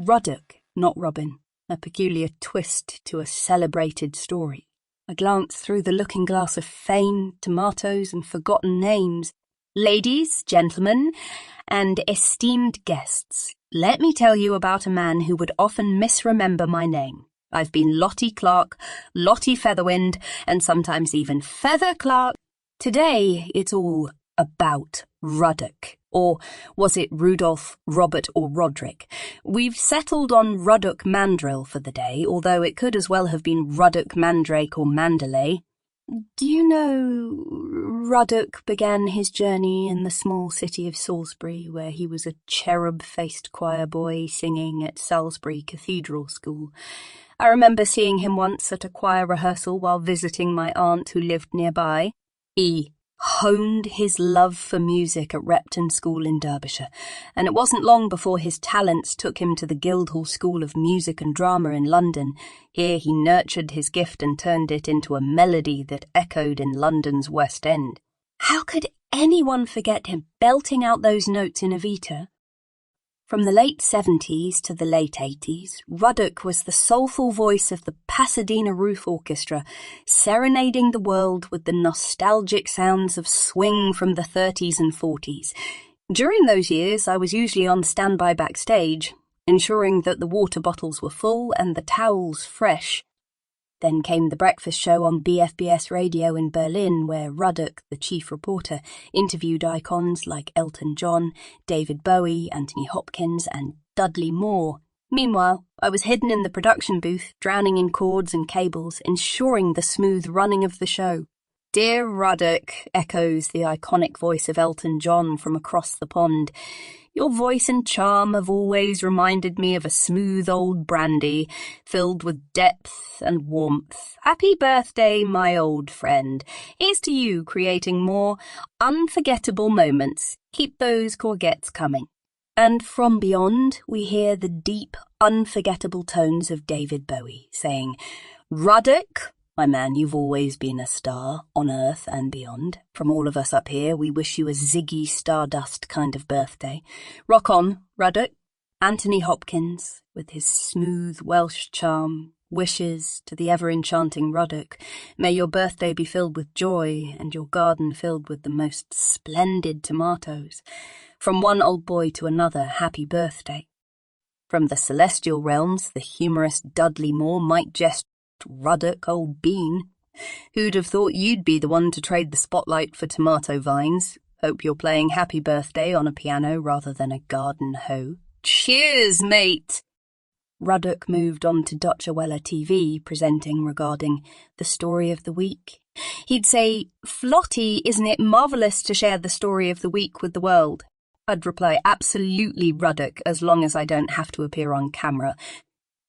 Ruddock, not Robin, a peculiar twist to a celebrated story. I glanced through the looking glass of fame, tomatoes, and forgotten names. Ladies, gentlemen, and esteemed guests, let me tell you about a man who would often misremember my name. I've been Lottie Clark, Lottie Featherwind, and sometimes even Feather Clark. Today, it's all about Ruddock. Or was it Rudolph, Robert, or Roderick? We've settled on Ruddock Mandrill for the day, although it could as well have been Ruddock Mandrake or Mandalay. Do you know Ruddock began his journey in the small city of Salisbury, where he was a cherub-faced choir boy singing at Salisbury Cathedral School. I remember seeing him once at a choir rehearsal while visiting my aunt who lived nearby. He honed his love for music at Repton School in Derbyshire, and it wasn't long before his talents took him to the Guildhall School of Music and Drama in London. Here he nurtured his gift and turned it into a melody that echoed in London's West End. How could anyone forget him belting out those notes in Evita? From the late 70s to the late 80s, Ruddock was the soulful voice of the Pasadena Roof Orchestra, serenading the world with the nostalgic sounds of swing from the 30s and 40s. During those years, I was usually on standby backstage, ensuring that the water bottles were full and the towels fresh. Then came the breakfast show on BFBS Radio in Berlin, where Ruddock, the chief reporter, interviewed icons like Elton John, David Bowie, Anthony Hopkins, and Dudley Moore. Meanwhile, I was hidden in the production booth, drowning in cords and cables, ensuring the smooth running of the show. "Dear Ruddock," echoes the iconic voice of Elton John from across the pond. "Your voice and charm have always reminded me of a smooth old brandy, filled with depth and warmth. Happy birthday, my old friend. Here's to you creating more unforgettable moments. Keep those courgettes coming." And from beyond, we hear the deep, unforgettable tones of David Bowie, saying, "Ruddock, my man, you've always been a star, on Earth and beyond. From all of us up here, we wish you a Ziggy Stardust kind of birthday. Rock on, Ruddock." Anthony Hopkins, with his smooth Welsh charm, wishes to the ever-enchanting Ruddock, "May your birthday be filled with joy and your garden filled with the most splendid tomatoes. From one old boy to another, happy birthday." From the celestial realms, the humorous Dudley Moore might jest, "Ruddock, old bean. Who'd have thought you'd be the one to trade the spotlight for tomato vines? Hope you're playing Happy Birthday on a piano rather than a garden hoe. Cheers, mate." Ruddock moved on to Deutsche Welle TV, presenting regarding the story of the week. He'd say, "Flottie, isn't it marvellous to share the story of the week with the world?" I'd reply, "Absolutely, Ruddock, as long as I don't have to appear on camera."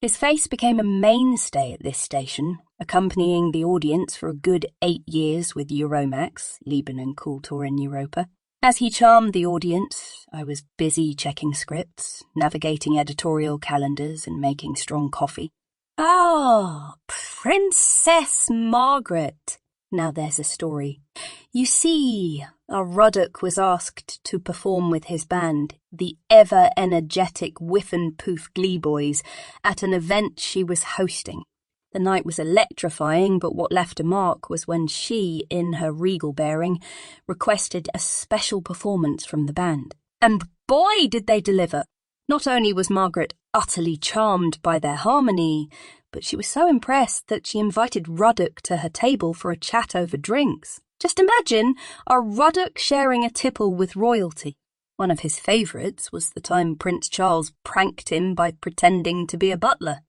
His face became a mainstay at this station, accompanying the audience for a good 8 years with Euromax, Lieben and Kultur in Europa. As he charmed the audience, I was busy checking scripts, navigating editorial calendars, and making strong coffee. "Ah, Princess Margaret. Now there's a story. You see, our Ruddock was asked to perform with his band, the ever-energetic Whiff and Poof Glee Boys, at an event she was hosting. The night was electrifying, but what left a mark was when she, in her regal bearing, requested a special performance from the band. And boy, did they deliver! Not only was Margaret utterly charmed by their harmony, but she was so impressed that she invited Ruddock to her table for a chat over drinks. Just imagine our Ruddock sharing a tipple with royalty. One of his favourites was the time Prince Charles pranked him by pretending to be a butler.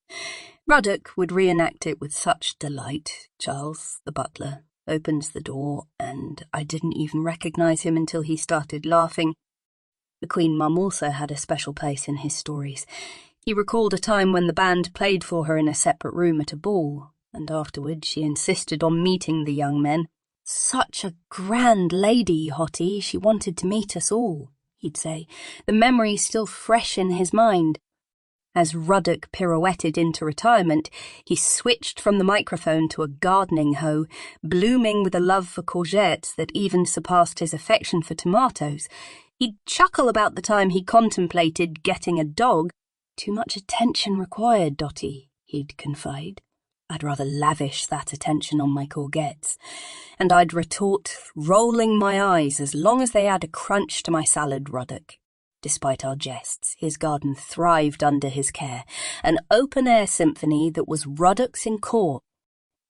Ruddock would reenact it with such delight. Charles, the butler, opens the door, and I didn't even recognise him until he started laughing. The Queen Mum also had a special place in his stories. He recalled a time when the band played for her in a separate room at a ball, and afterwards she insisted on meeting the young men. "Such a grand lady, Hottie, she wanted to meet us all," he'd say, the memory still fresh in his mind. As Ruddock pirouetted into retirement, he switched from the microphone to a gardening hoe, blooming with a love for courgettes that even surpassed his affection for tomatoes. He'd chuckle about the time he contemplated getting a dog. Too much attention required, Dotty, he'd confide. I'd rather lavish that attention on my courgettes, and I'd retort, rolling my eyes as long as they add a crunch to my salad, Ruddock. Despite our jests, his garden thrived under his care, an open-air symphony that was Ruddock's in court.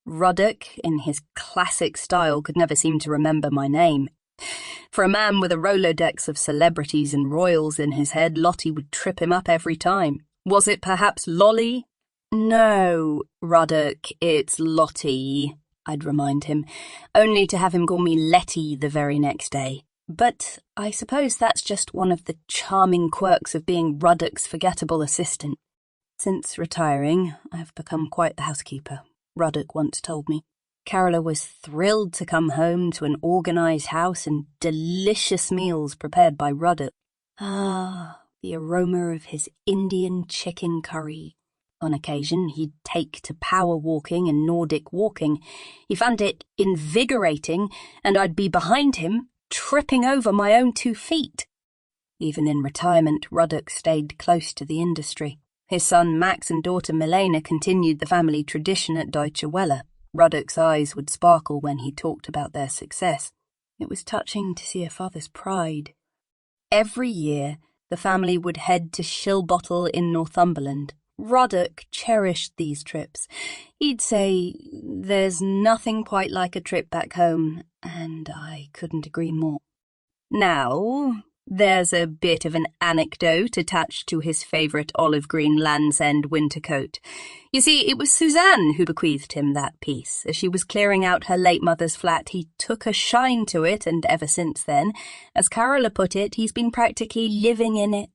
Ruddock, in his classic style, could never seem to remember my name. For a man with a Rolodex of celebrities and royals in his head, Lottie would trip him up every time. Was it perhaps Lolly? No, Ruddock, it's Lottie, I'd remind him, only to have him call me Letty the very next day. But I suppose that's just one of the charming quirks of being Ruddock's forgettable assistant. Since retiring, I've become quite the housekeeper, Ruddock once told me. Carola was thrilled to come home to an organised house and delicious meals prepared by Ruddock. Ah, the aroma of his Indian chicken curry. On occasion, he'd take to power walking and Nordic walking. He found it invigorating, and I'd be behind him, tripping over my own 2 feet. Even in retirement, Ruddock stayed close to the industry. His son Max and daughter Milena continued the family tradition at Deutsche Welle. Ruddock's eyes would sparkle when he talked about their success. It was touching to see a father's pride. Every year, the family would head to Shilbottle in Northumberland. Ruddock cherished these trips. He'd say, "There's nothing quite like a trip back home," and I couldn't agree more. Now, there's a bit of an anecdote attached to his favourite olive green Land's End winter coat. You see, it was Suzanne who bequeathed him that piece. As she was clearing out her late mother's flat, he took a shine to it, and ever since then, as Carola put it, he's been practically living in it.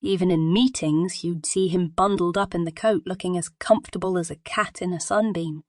Even in meetings, you'd see him bundled up in the coat, looking as comfortable as a cat in a sunbeam.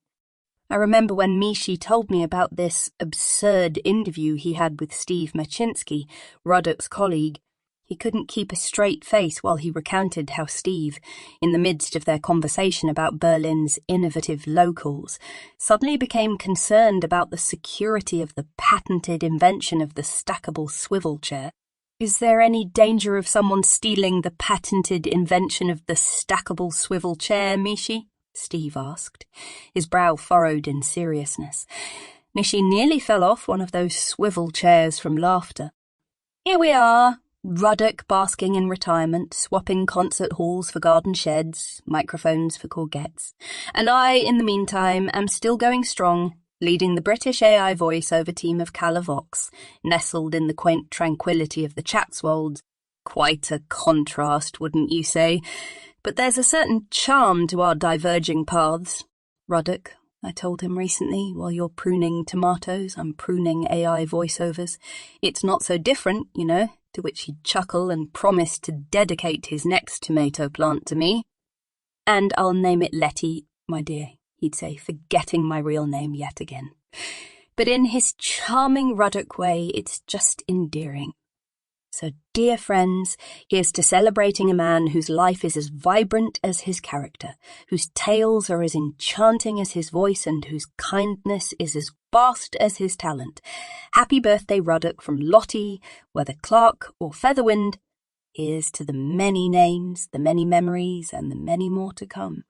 I remember when Mishi told me about this absurd interview he had with Steve Machinsky, Ruddock's colleague. He couldn't keep a straight face while he recounted how Steve, in the midst of their conversation about Berlin's innovative locals, suddenly became concerned about the security of the patented invention of the stackable swivel chair. "Is there any danger of someone stealing the patented invention of the stackable swivel chair, Mishi?" Steve asked, his brow furrowed in seriousness. Mishi nearly fell off one of those swivel chairs from laughter. Here we are, Ruddock basking in retirement, swapping concert halls for garden sheds, microphones for courgettes, and I, in the meantime, am still going strong, leading the British AI voice-over team of Calavox, nestled in the quaint tranquility of the Chatswolds. Quite a contrast, wouldn't you say? But there's a certain charm to our diverging paths. Ruddock, I told him recently, while you're pruning tomatoes, I'm pruning AI voiceovers. It's not so different, you know, to which he'd chuckle and promise to dedicate his next tomato plant to me. And I'll name it Letty, my dear, he'd say, forgetting my real name yet again. But in his charming Ruddock way, it's just endearing. So, dear friends, here's to celebrating a man whose life is as vibrant as his character, whose tales are as enchanting as his voice, and whose kindness is as vast as his talent. Happy birthday, Ruddock, from Lottie, whether Clark or Featherwind. Here's to the many names, the many memories, and the many more to come.